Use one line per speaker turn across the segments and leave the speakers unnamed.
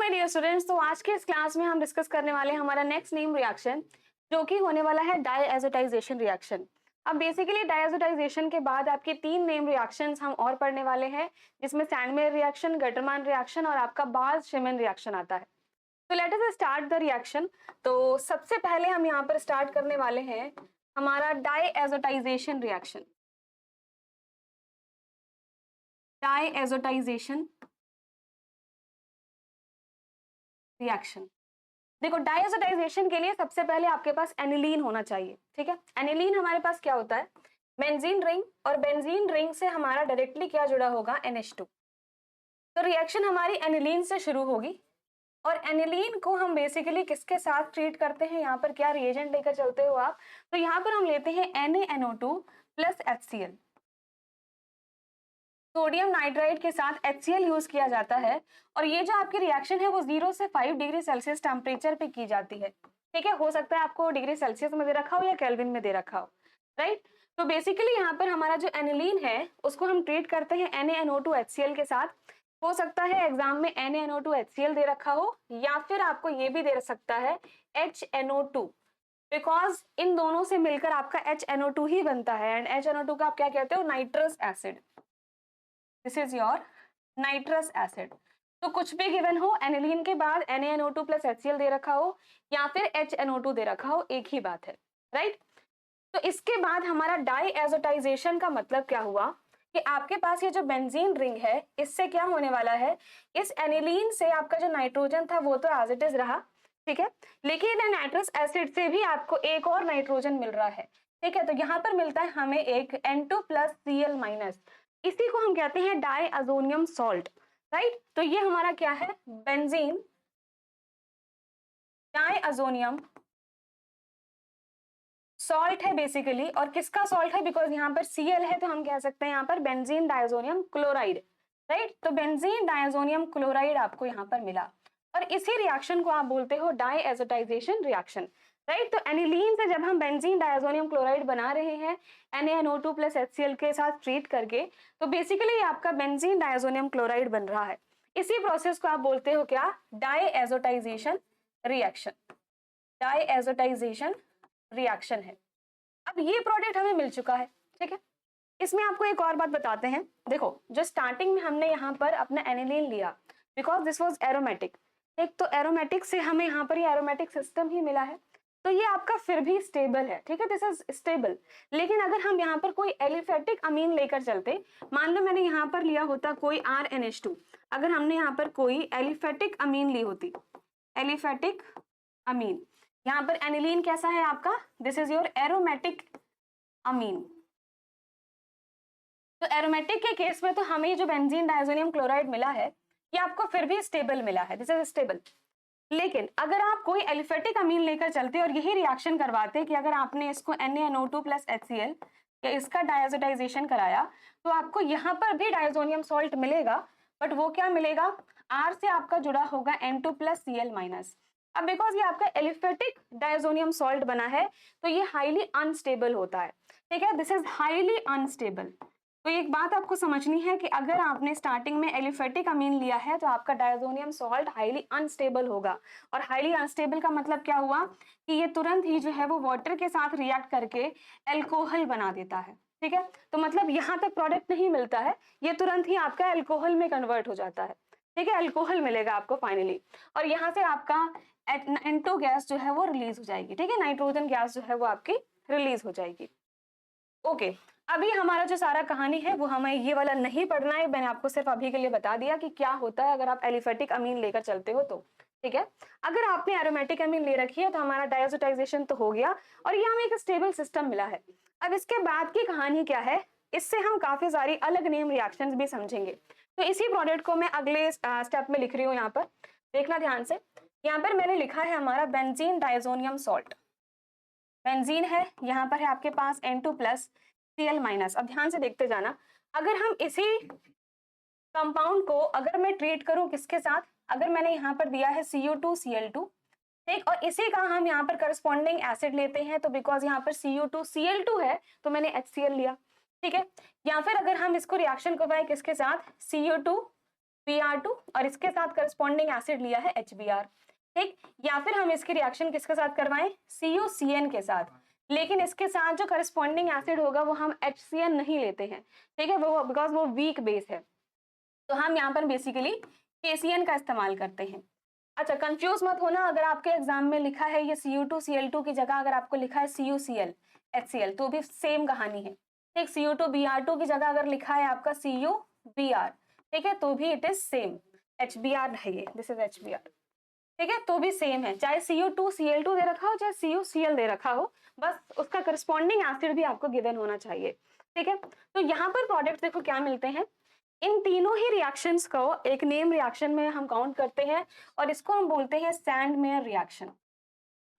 My dear students, तो आज के इस क्लास में हम डिस्कस करने वाले हैं हमारा नेक्स्ट नेम रिएक्शन, जो कि होने वाला है डायएज़ोटाइजेशन रिएक्शन। अब बेसिकली डायएज़ोटाइजेशन के बाद आपके 3 नेम रिएक्शंस हम और पढ़ने वाले हैं, जिसमें सैंडमेयर रिएक्शन, गटरमान रिएक्शन और आपका बार्ज-शेमन रिएक्शन आता है। तो let us start the reaction. तो सबसे पहले हम यहाँ पर स्टार्ट करने वाले हैं हमारा डायएज़ोटाइजेशन रिएक्शन। डायएज़ोटाइजेशन रिएक्शन। देखो, डायएज़ोटाइजेशन के लिए सबसे पहले आपके पास एनिलीन होना चाहिए, ठीक है। एनिलीन हमारे पास क्या होता है, बेंजीन रिंग, और बेंजीन रिंग से हमारा डायरेक्टली क्या जुड़ा होगा, NH2। तो रिएक्शन हमारी एनिलीन से शुरू होगी, और एनिलीन को हम बेसिकली किसके साथ ट्रीट करते हैं, यहाँ पर क्या रिएजेंट लेकर चलते हो आप, तो यहाँ पर हम लेते हैं NaNO2 plus HCl। Sodium nitride के साथ HCl यूज किया जाता है, और ये जो आपकी रिएक्शन है वो 0 से 5 डिग्री सेल्सियस टेम्परेचर पे की जाती है, ठीक है। हो सकता है आपको डिग्री सेल्सियस में दे रखा हो या केल्विन में दे रखा हो, राइट। तो बेसिकली यहाँ पर हमारा जो एनिलीन है उसको हम ट्रीट करते हैं NaNO2 HCl के साथ। हो सकता है एग्जाम में NaNO2 HCl दे रखा हो, या फिर आपको ये भी दे सकता है HNO2, बिकॉज इन दोनों से मिलकर आपका HNO2 ही बनता है, एंड HNO2 का आप क्या कहते हो, nitrous acid. This is your nitrous acid. तो कुछ भी गिवन हो, एनिलीन के बाद NaNO2 प्लस HCl दे रखा हो या फिर HNO2 दे रखा हो, एक ही बात है, राइट। तो इसके बाद हमारा डायएज़ोटाइजेशन का मतलब क्या हुआ कि आपके पास ये जो बेंजीन रिंग है, इससे क्या होने वाला है, इस एनिलीन से आपका जो नाइट्रोजन था वो तो एज इट इज रहा, ठीक है, लेकिन नाइट्रस एसिड से भी आपको एक और नाइट्रोजन मिल रहा है, ठीक है। तो यहाँ पर मिलता है हमें एक N2 प्लस Cl-, इसी को हम कहते हैं डायअज़ोनियम सॉल्ट, राइट। तो ये हमारा क्या है, बेंजीन डायअज़ोनियम सॉल्ट है बेसिकली। और किसका सॉल्ट है, बिकॉज यहाँ पर Cl है तो हम कह सकते हैं यहाँ पर बेंजीन डायअज़ोनियम क्लोराइड, राइट। तो बेंजीन डायअज़ोनियम क्लोराइड आपको यहाँ पर मिला, और इसी रिएक्शन को आप बोलते हो डायएज़ोटाइजेशन रिएक्शन, राइट। तो एनिलीन से जब हम बेंजीन डायअज़ोनियम क्लोराइड बना रहे हैं NaNO2 प्लस HCl के साथ ट्रीट करके, तो बेसिकली आपका बेंजीन डायअज़ोनियम क्लोराइड बन रहा है। इसी प्रोसेस को आप बोलते हो क्या, डायएज़ोटाइजेशन रिएक्शन। डायएज़ोटाइजेशन रिएक्शन है। अब ये प्रोडक्ट हमें मिल चुका है, ठीक है। इसमें आपको एक और बात बताते हैं। देखो, जो स्टार्टिंग में हमने यहाँ पर अपना एनिलीन लिया, बिकॉज दिस वाज एरोमेटिक, एक तो एरोमेटिक से हमें यहाँ पर ये एरोमेटिक सिस्टम ही मिला है, तो ये आपका फिर भी स्टेबल है, ठीक है, दिस इज स्टेबल। लेकिन अगर हम यहाँ पर कोई एलिफेटिक अमीन लेकर चलते, मान लो मैंने यहाँ पर लिया होता कोई RNH2, अगर हमने यहाँ पर कोई एलिफेटिक अमीन ली होती, एलिफेटिक अमीन, यहाँ पर एनिलीन कैसा है आपका, दिस इज योर एरोमेटिक अमीन। तो एरोमेटिक के केस में तो हमें जो बेंजीन डायअज़ोनियम क्लोराइड मिला है ये आपको फिर भी स्टेबल मिला है, दिस इज स्टेबल। लेकिन अगर आप कोई एलिफेटिक अमीन लेकर चलते और यही रिएक्शन करवाते कि अगर आपने इसको NaNO2 प्लस HCl या इसका डायएज़ोटाइजेशन कराया, तो आपको यहाँ पर भी डायज़ोनियम सॉल्ट मिलेगा, बट वो क्या मिलेगा, R से आपका जुड़ा होगा N2 प्लस Cl-। अब बिकॉज ये आपका एलिफेटिक डायज़ोनियम सॉल्ट बना है, तो ये हाईली अनस्टेबल होता है, ठीक है, दिस इज हाईली अनस्टेबल। तो एक बात आपको समझनी है कि अगर आपने स्टार्टिंग में एलिफेटिक अमीन लिया है तो आपका डायज़ोनियम सॉल्ट हाईली अनस्टेबल होगा, और हाईली अनस्टेबल का मतलब क्या हुआ कि ये तुरंत ही जो है वो वाटर के साथ रिएक्ट करके एल्कोहल बना देता है, ठीक है। तो मतलब यहाँ तक प्रोडक्ट नहीं मिलता है, ये तुरंत ही आपका एल्कोहल में कन्वर्ट हो जाता है, ठीक है, एल्कोहल मिलेगा आपको फाइनली, और यहाँ से आपका N2 गैस जो है वो रिलीज हो जाएगी, ठीक है, नाइट्रोजन गैस जो है वो आपकी रिलीज हो जाएगी। ओके, अभी हमारा जो सारा कहानी है वो हमें ये वाला नहीं पढ़ना है, मैंने आपको सिर्फ अभी के लिए बता दिया कि क्या होता है अगर आप एलिफेटिक अमीन लेकर चलते हो तो, ठीक है। अगर आपने एरोमेटिक अमीन ले रखी है तो हमारा डायएज़ोटाइजेशन तो हो गया, और ये हमें एक स्टेबल सिस्टम मिला है। अब इसके बाद की कहानी क्या है, इससे हम काफी सारी अलग नेम रिएक्शंस भी समझेंगे। तो इसी प्रोडक्ट को मैं अगले स्टेप में लिख रही हूँ, यहाँ पर देखना ध्यान से। यहाँ पर मैंने लिखा है हमारा बेंजीन डायज़ोनियम सॉल्ट, बेंजीन है, यहाँ पर है आपके पास N2 प्लस Cl-। अब ध्यान से देखते जाना, अगर हम इसी कंपाउंड को अगर मैं ट्रीट करूं किसके साथ, अगर मैंने यहाँ पर दिया है CO2 Cl2, ठीक, और इसी का हम यहाँ पर करस्पॉन्डिंग एसिड लेते हैं, तो बिकॉज यहाँ पर CO2 Cl2 है तो मैंने HCl लिया, ठीक है। या फिर अगर हम इसको रिएक्शन करवाएं किसके साथ, CO2 Br2 और इसके साथ करस्पॉन्डिंग एसिड लिया है HBr, ठीक। या फिर हम इसकी रिएक्शन किसके साथ करवाएं, CuCN के साथ, लेकिन इसके साथ जो करस्पॉन्डिंग एसिड होगा वो हम HCN नहीं लेते हैं, ठीक है, वो बिकॉज वो वीक बेस है, तो हम यहाँ पर बेसिकली KCN का इस्तेमाल करते हैं। अच्छा, कंफ्यूज मत होना, अगर आपके एग्जाम में लिखा है ये Cu2Cl2 की जगह अगर आपको लिखा है CuCl HCl तो भी सेम कहानी है, ठीक। Cu2Br2 की जगह अगर लिखा है आपका CuBr, ठीक है, तो भी इट इज सेम, HBr है ये, दिस इज HBr, ठीक है, तो भी सेम है, चाहे Cu2Cl2 दे रखा हो चाहे CuCl दे रखा हो, बस उसका करस्पॉन्डिंग एसिड भी आपको गिवन होना चाहिए, ठीक है। तो यहाँ पर प्रोडक्ट देखो क्या मिलते हैं, इन तीनों ही रिएक्शंस को एक नेम रिएक्शन में हम काउंट करते हैं और इसको हम बोलते हैं सैंडमेयर रिएक्शन,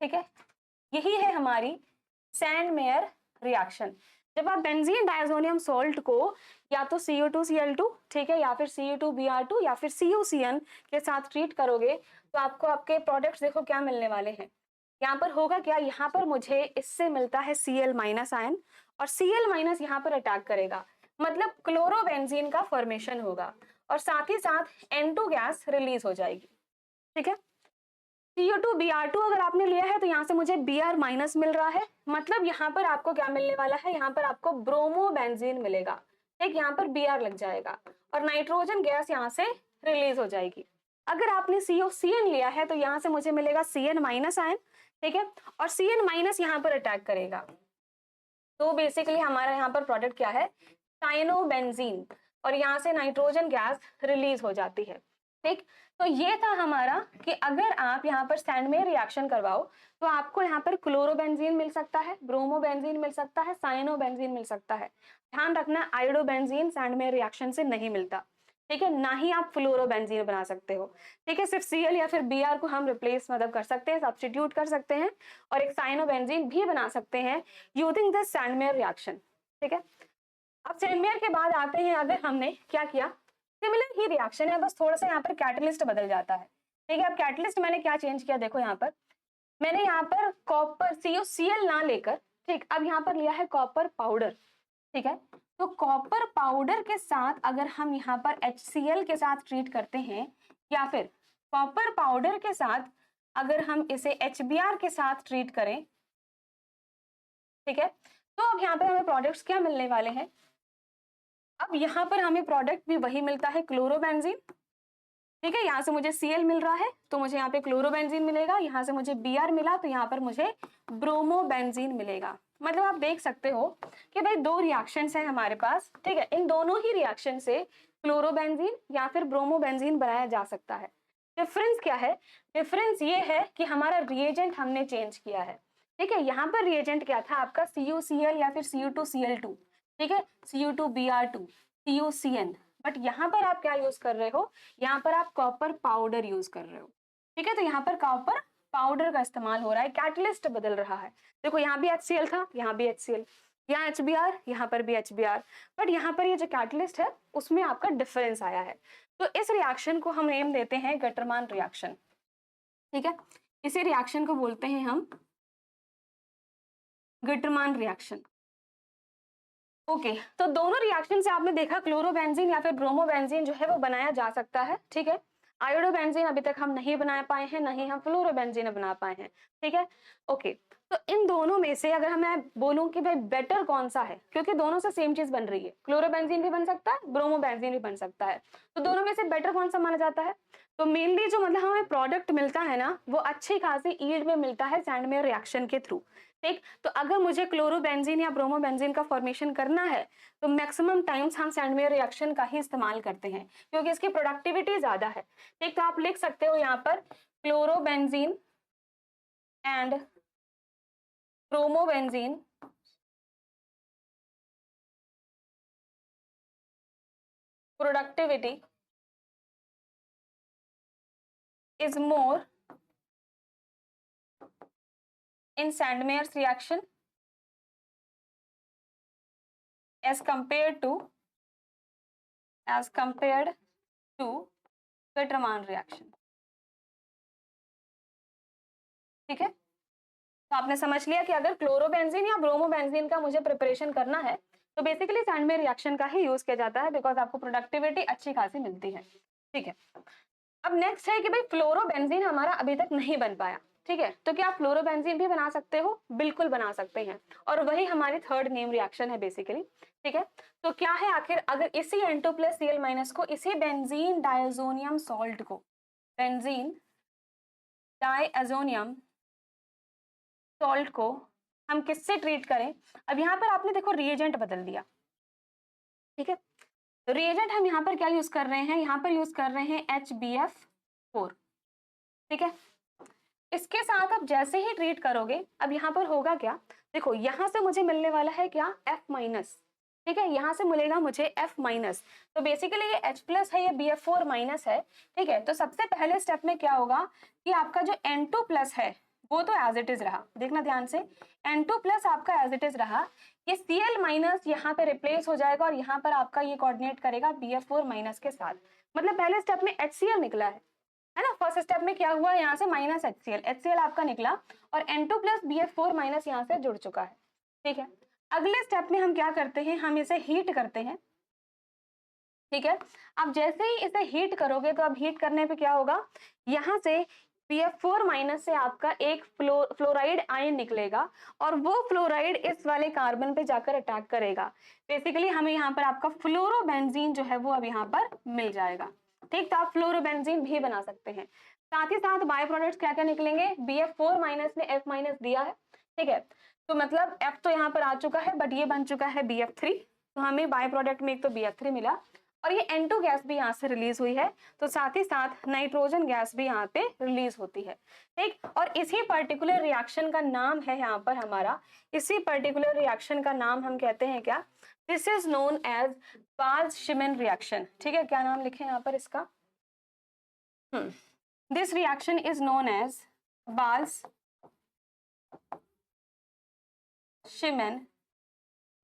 ठीक है, यही है हमारी सैंडमेयर रिएक्शन। जब आप बेंजीन डायजोनियम सॉल्ट को या तो Cu2Cl2, ठीक है, या फिर Cu2Br2 या फिर CuCN के साथ ट्रीट करोगे तो आपको आपके प्रोडक्ट्स देखो क्या मिलने वाले हैं। यहाँ पर होगा क्या, यहाँ पर मुझे इससे मिलता है Cl माइनस आयन और Cl माइनस यहाँ पर अटैक करेगा, मतलब क्लोरोबेंजीन का फॉर्मेशन होगा और साथ ही साथ N2 गैस रिलीज हो जाएगी, ठीक है। Cu2Br2 अगर आपने लिया है तो यहाँ से मुझे Br माइनस मिल रहा है, मतलब यहाँ पर आपको क्या मिलने वाला है, यहाँ पर आपको ब्रोमोबेंजीन मिलेगा, ठीक, यहाँ पर Br लग जाएगा और नाइट्रोजन गैस यहाँ से रिलीज हो जाएगी। अगर आपने CuCN लिया है तो यहाँ से मुझे मिलेगा Cn माइनस आयन, ठीक है, और Cn माइनस यहाँ पर अटैक करेगा, तो बेसिकली हमारा यहाँ पर प्रोडक्ट क्या है, साइनोबेंजीन, और यहाँ से नाइट्रोजन गैस रिलीज हो जाती है, ठीक। तो ये था हमारा कि अगर आप यहाँ पर सैंडमेयर रिएक्शन करवाओ तो आपको यहाँ पर क्लोरोबेंजीन मिल सकता है, ब्रोमोबेंजीन मिल सकता है, साइनोबेंजीन मिल सकता है। ध्यान रखना आयोडोबेंजीन सैंडमेयर रिएक्शन से नहीं मिलता, ठीक है, ना ही आप फ्लोरोबेंजीन बना सकते हो, ठीक है, सिर्फ Cl या फिर Br को हम रिप्लेस मतलब कर सकते हैं, सब्स्टिट्यूट कर सकते हैं और एक साइनोबेंजीन भी बना सकते हैं यूजिंग दिस सैंडमेयर रिएक्शन, ठीक है। अब सैंडमेयर के बाद आते हैं, अगर हमने क्या किया, सिमिलर ही रिएक्शन है, बस थोड़ा सा यहाँ पर कैटलिस्ट बदल जाता है, ठीक है। अब कैटलिस्ट मैंने क्या चेंज किया, देखो यहाँ पर मैंने यहाँ पर कॉपर CuCl ना लेकर, ठीक, अब यहाँ पर लिया है कॉपर पाउडर, ठीक है। तो कॉपर पाउडर के साथ अगर हम यहाँ पर HCl के साथ ट्रीट करते हैं या फिर कॉपर पाउडर के साथ अगर हम इसे HBr के साथ ट्रीट करें, ठीक है, तो अब यहाँ पर हमें प्रोडक्ट्स क्या मिलने वाले हैं, अब यहाँ पर हमें प्रोडक्ट भी वही मिलता है क्लोरोबेंजीन, ठीक है, यहाँ से मुझे Cl मिल रहा है तो मुझे यहाँ पे क्लोरोबेंजीन मिलेगा, यहाँ से मुझे Br मिला तो यहाँ पर मुझे ब्रोमोबेंजीन मिलेगा। मतलब आप देख सकते हो कि भाई दो रिएक्शंस हैं हमारे पास, ठीक है, इन दोनों ही रिएक्शन से क्लोरोबेंजीन या फिर ब्रोमोबेंजीन बनाया जा सकता है। डिफरेंस क्या है, डिफरेंस ये है कि हमारा रिएजेंट हमने चेंज किया है, ठीक है। यहाँ पर रिएजेंट क्या था आपका CuCl या फिर Cu2Cl2, ठीक है, Cu2Br2, CuCN, बट यहाँ पर आप क्या यूज कर रहे हो, यहाँ पर आप कॉपर पाउडर यूज कर रहे हो, ठीक है। तो यहाँ पर कॉपर पाउडर का इस्तेमाल हो रहा है, कैटलिस्ट बदल रहा है, देखो यहाँ भी HCl था, यहाँ भी HCl, यहाँ HBr, यहाँ पर भी HBr, बट यहाँ पर ये जो कैटलिस्ट है उसमें आपका डिफरेंस आया है। तो इस रिएक्शन को हम नेम देते हैं गटरमान रिएक्शन, ठीक है, इसी रिएक्शन को बोलते हैं हम गटरमान रिएक्शन। ओके तो दोनों रिएक्शन से आपने देखा क्लोरोबेंजीन या फिर ब्रोमोबेंजीन जो है वो बनाया जा सकता है, ठीक है। आयोडोबेंजीन अभी तक हम नहीं बना पाए हैं, नहीं हम फ्लोरोबेंजीन बना पाए हैं, ठीक है। ओके तो इन दोनों में से अगर मैं बोलूं कि भाई बेटर कौन सा है, क्योंकि दोनों से सेम चीज बन रही है, क्लोरोबेंजीन भी बन सकता है, ब्रोमोबेंजीन भी बन सकता है, तो दोनों में से बेटर कौन सा माना जाता है, तो मेनली जो मतलब हमें प्रोडक्ट मिलता है ना वो अच्छी खासी यील्ड में मिलता है सैंडमेयर रिएक्शन के थ्रू, ठीक। तो अगर मुझे क्लोरोबेंजीन या ब्रोमोबेंजीन का फॉर्मेशन करना है तो मैक्सिमम टाइम्स हम सैंडमेयर रिएक्शन का ही इस्तेमाल करते हैं क्योंकि इसकी प्रोडक्टिविटी ज्यादा है, ठीक। तो आप लिख सकते हो यहाँ पर chlorobenzene and bromobenzene productivity is more in Sandmeyer's reaction as compared to Gutterman reaction, ठीक है। तो आपने समझ लिया कि अगर क्लोरोबेंजीन या ब्रोमोबेंजीन का मुझे प्रिपरेशन करना है तो बेसिकली सैंडमेयर रिएक्शन का ही यूज किया जाता है बिकॉज आपको प्रोडक्टिविटी अच्छी खासी मिलती है। ठीक है। अब नेक्स्ट है कि भाई फ्लोरोबेंजीन हमारा अभी तक नहीं बन पाया, ठीक है, तो क्या आप फ्लोरोबेंजीन भी बना सकते हो? बिल्कुल बना सकते हैं, और वही हमारी थर्ड नेम रिएक्शन है बेसिकली, ठीक है। तो क्या है आखिर, अगर इसी N2+Cl- को, इसी बेंजीन डायज़ोनियम सॉल्ट को, बेंजीन डायज़ोनियम सॉल्ट को हम किससे ट्रीट करें? अब यहाँ पर आपने देखो रिएजेंट बदल दिया, ठीक है। तो रिएजेंट हम यहाँ पर क्या यूज कर रहे हैं? यहाँ पर यूज कर रहे हैं HbF4, ठीक है। इसके साथ आप जैसे ही ट्रीट करोगे, अब यहाँ पर होगा क्या, देखो यहाँ से मुझे मिलने वाला है क्या, F-, ठीक है, यहाँ से मिलेगा मुझे F-, तो बेसिकली ये H+ है, ये BF4- है, ठीक है। तो सबसे पहले स्टेप में क्या होगा कि आपका जो N2+ है वो तो एज इट इज रहा, देखना ध्यान से, N2+ आपका एज इट इज रहा, ये Cl- यहाँ पे रिप्लेस हो जाएगा और यहाँ पर आपका ये कोऑर्डिनेट करेगा BF4- के साथ, मतलब पहले स्टेप में HCl निकला है ना। फर्स्ट स्टेप में क्या हुआ, यहाँ से -HCl आपका निकला और N2+ BF4- यहाँ से जुड़ चुका है, ठीक है। अगले स्टेप में हम क्या करते हैं, हम इसे हीट करते हैं, ठीक है। अब जैसे ही इसे हीट करोगे तो अब हीट करने पे क्या होगा, यहाँ से BF4- से आपका एक फ्लोराइड आयन निकलेगा और वो फ्लोराइड इस वाले कार्बन पे जाकर अटैक करेगा, बेसिकली हमें यहाँ पर आपका फ्लोरोबेंजीन जो है वो अब यहाँ पर मिल जाएगा, ठीक। तो आप फ्लोरोबेंजीन भी बना सकते हैं। साथ ही साथ बाय प्रोडक्ट्स क्या क्या निकलेंगे, BF4- ने F- दिया है, ठीक है, तो मतलब F तो यहाँ पर आ चुका है, बट ये बन चुका है BF3, तो हमें बाय प्रोडक्ट में एक तो BF3 मिला और ये N2 गैस भी यहाँ से रिलीज हुई है, तो साथ ही साथ नाइट्रोजन गैस भी यहाँ पे रिलीज होती है, ठीक। और इसी पर्टिकुलर रिएक्शन का नाम है यहाँ पर हमारा, इसी पर्टिकुलर रिएक्शन का नाम हम कहते हैं क्या, this is known as Balz Schiemann reaction, ठीक है। क्या नाम लिखे यहाँ पर इसका, this reaction is known as Balz Schiemann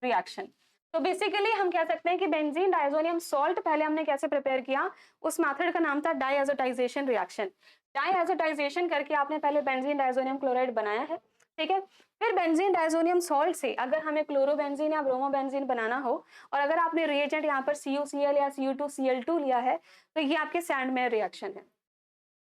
reaction. तो बेसिकली हम कह सकते हैं कि बेंजीन डायज़ोनियम सॉल्ट पहले हमने कैसे प्रिपेयर किया, उस मेथड का नाम था डायएज़ोटाइजेशन रिएक्शन। डायएज़ोटाइजेशन करके आपने पहले बेंजीन डायज़ोनियम क्लोराइड बनाया है, ठीक है। फिर बेंजीन डायज़ोनियम सॉल्ट से अगर हमें क्लोरोबेंजीन या ब्रोमोबेंजीन बनाना हो और अगर आपने रिएजेंट यहाँ पर CuCl या Cu2Cl2 लिया है, तो ये आपके सैंडमेयर रिएक्शन है।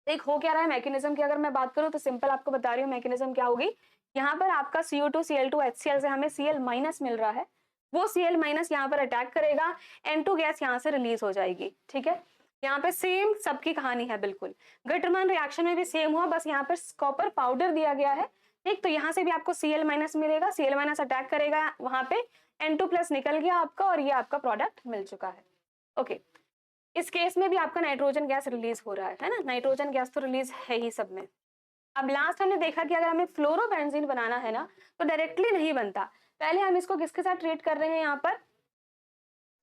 एक हो क्या रहा है मैकेनिज्म की अगर मैं बात करूं तो सिंपल आपको बता रही हूँ मैकेनिज्म क्या होगी, यहाँ पर आपका CO2Cl2 HCl से हमें Cl- मिल रहा है, वो Cl- यहाँ पर अटैक करेगा, N2 गैस यहाँ से रिलीज हो जाएगी, ठीक है। यहाँ पे सेम सबकी कहानी है बिल्कुल, गटरमैन रिएक्शन में भी सेम हुआ, बस यहाँ पर कॉपर पाउडर दिया गया है, ठीक। तो यहाँ से भी आपको Cl- मिलेगा, Cl- अटैक करेगा वहां पे, N2+ निकल गया आपका और ये आपका प्रोडक्ट मिल चुका है, ओके। इस केस में भी आपका नाइट्रोजन गैस रिलीज हो रहा है ना, नाइट्रोजन गैस तो रिलीज है ही सब में। अब लास्ट हमने देखा कि अगर हमें फ्लोरोबेंजीन बनाना है ना तो डायरेक्टली नहीं बनता, पहले हम इसको किसके साथ ट्रीट कर रहे हैं यहाँ पर,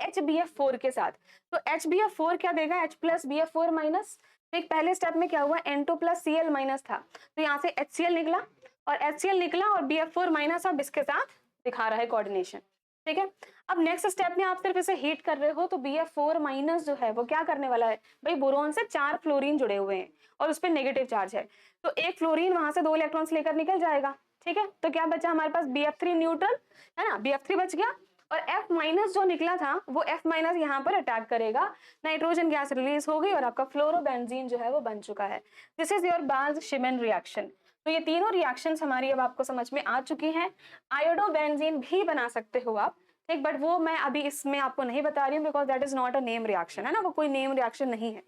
HbF4 के साथ। तो HbF4 क्या देगा, H+ BF4-, एक पहले स्टेप में क्या हुआ, N2+ Cl- था, तो यहाँ से HCl निकला और HCl निकला और BF4- अब इसके साथ दिखा रहा है कोऑर्डिनेशन, ठीक है। अब नेक्स्ट स्टेप में आप सिर्फ इसे हीट कर रहे हो तो BF4- जो है वो क्या करने वाला है, भाई बोरोन से 4 फ्लोरीन जुड़े हुए हैं और उस पर नेगेटिव चार्ज है, तो एक फ्लोरीन वहां से 2 इलेक्ट्रॉन्स लेकर निकल जाएगा, ठीक है। तो क्या बचा हमारे पास, BF3 न्यूट्रल है ना, BF3 बच गया और F- जो निकला था वो F- यहाँ पर अटैक करेगा, नाइट्रोजन गैस रिलीज हो गई और आपका फ्लोरोबेंजीन जो है वो बन चुका है। This is your Balz Schiemann reaction. तो ये तीनों रिएक्शंस हमारी अब आपको समझ में आ चुकी हैं। आयोडोबेंजीन भी बना सकते हो आप, ठीक, बट वो मैं अभी इसमें आपको नहीं बता रही हूँ because that is not a name reaction, है ना, वो कोई नेम रिएक्शन नहीं है,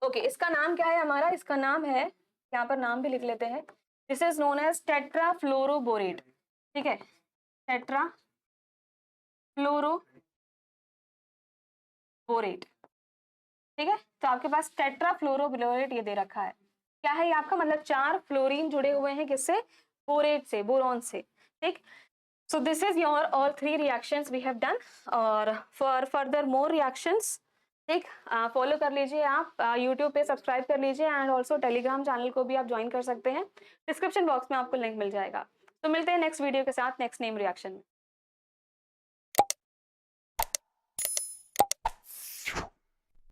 ओके। इसका नाम क्या है हमारा, इसका नाम है, यहाँ पर नाम भी लिख लेते हैं, दिस इज नोन एज टेट्राफ्लोरोबोरेट, ठीक है, टेट्राफ्लोरोबोरेट, ठीक है। तो आपके पास टेट्राफ्लोरोबोरेट ये दे रखा है, क्या है ये आपका, मतलब 4 फ्लोरीन जुड़े हुए हैं किससे, बोरेट से, बोरॉन से, ठीक। So this is your all 3 reactions we have done, और for further more reactions ठीक फॉलो कर लीजिए आप, यूट्यूब पे सब्सक्राइब कर लीजिए एंड ऑल्सो टेलीग्राम चैनल को भी आप ज्वाइन कर सकते हैं, डिस्क्रिप्शन बॉक्स में आपको लिंक मिल जाएगा। तो मिलते हैं नेक्स्ट वीडियो के साथ नेक्स्ट नेम रिएक्शन में।